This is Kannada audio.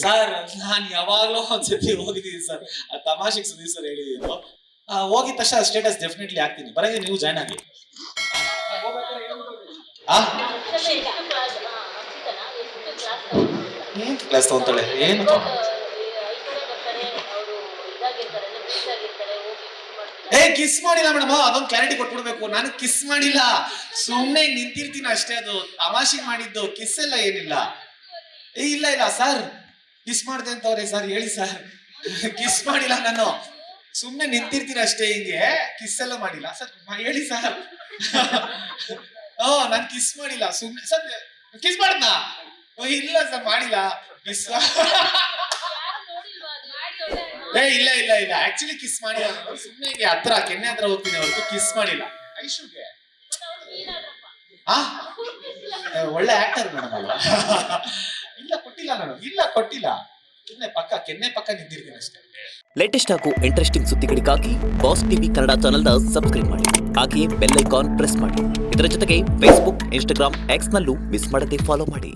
ಸರ್ ನಾನು ಯಾವಾಗ್ಲೋ ಒಂದ್ಸತಿ ಹೋಗಿದ್ದೀನಿ ಸರ್, ತಮಾಷೆಗೆ ಸುದೀಪ್ ಸರ್ ಹೇಳಿದ್ರು. ಹೋಗಿದ ತಕ್ಷಣ ಸ್ಟೇಟಸ್ ಡೆಫಿನೆಟ್ಲಿ ಹಾಕ್ತೀನಿ, ಬರಂಗೆ ನೀವು ಜಾಯ್ನ್ ಆಗಿ. ಏನ್ ಕ್ಲಾಸ್ ತಗೊಂತಾಳೆ ಏನು? ಕಿಸ್ ಮಾಡಿಲ್ಲ ಮೇಡಮ್, ಅದೊಂದು ಕ್ಲಾರಿಟಿ ಕೊಟ್ಬಿಡ್ಬೇಕು. ನಾನು ಕಿಸ್ ಮಾಡಿಲ್ಲ, ಸುಮ್ನೆ ನಿಂತಿರ್ತೀನಿ ಅಷ್ಟೇ, ಅದು ತಮಾಷೆಗೆ ಮಾಡಿದ್ದು, ಕಿಸ್ ಎಲ್ಲ ಏನಿಲ್ಲ. ಇಲ್ಲ ಇಲ್ಲ ಸರ್, ಕಿಸ್ ಮಾಡ್ದೆ ಅಂತವ್ರೆ ಸರ್, ಹೇಳಿ ಸರ್. ಕಿಸ್ ಮಾಡಿಲ್ಲ ನಾನು, ಸುಮ್ನೆ ನಿಂತಿರ್ತೀನಿ ಅಷ್ಟೇ, ಹಿಂಗೆ ಕಿಸ್ ಎಲ್ಲ ಮಾಡಿಲ್ಲ ಸರ್, ಹೇಳಿ ಸರ್. ನಾನ್ ಕಿಸ್ ಮಾಡಿಲ್ಲ, ಸುಮ್ನೆ ಸರ್. ಕಿಸ್ ಮಾಡಿದ್ನ? ಇಲ್ಲ ಸರ್, ಮಾಡಿಲ್ಲ ಕಿಸ್. ಇಲ್ಲ ಇಲ್ಲ ಇಲ್ಲ, ಆಕ್ಚುಲಿ ಕಿಸ್ ಮಾಡಿಲ್ಲ ನಾನು, ಸುಮ್ನೆ ಹಿಂಗೆ ಹತ್ರ ಕೆನ್ನೆ ಹತ್ರ ಹೋಗ್ತೀನಿ ಹೊರತು ಕಿಸ್ ಮಾಡಿಲ್ಲ. ಐಶುಗೆ ಒಳ್ಳೆ ಆಕ್ಟರ್ ಮೇಡಮ್ ಅಲ್ಲ. ಇಲ್ಲ ಕೊಟ್ಟಿಲ್ಲ ನಾನು, ಇಲ್ಲ ಕೊಟ್ಟಿಲ್ಲ, ಕೆನ್ನೆ ಪಕ್ಕ ನಿಂತಿರ್ತೀನಿ ಅಷ್ಟೇ. ಲೇಟೆಸ್ಟ್ ಹಾಗೂ ಇಂಟ್ರೆಸ್ಟಿಂಗ್ ಸುದ್ದಿಗಳಿಗಾಗಿ ಬಾಸ್ ಟಿವಿ ಕನ್ನಡ ಚಾನೆಲ್ನ ಸಬ್ಸ್ಕ್ರೈಬ್ ಮಾಡಿ, ಹಾಗೆಯೇ ಬೆಲ್ ಐಕಾನ್ ಪ್ರೆಸ್ ಮಾಡಿ. ಇದರ ಜೊತೆಗೆ ಫೇಸ್ಬುಕ್, ಇನ್ಸ್ಟಾಗ್ರಾಮ್, ಎಕ್ಸ್ ನಲ್ಲೂ ಮಿಸ್ ಮಾಡದೆ ಫಾಲೋ ಮಾಡಿ.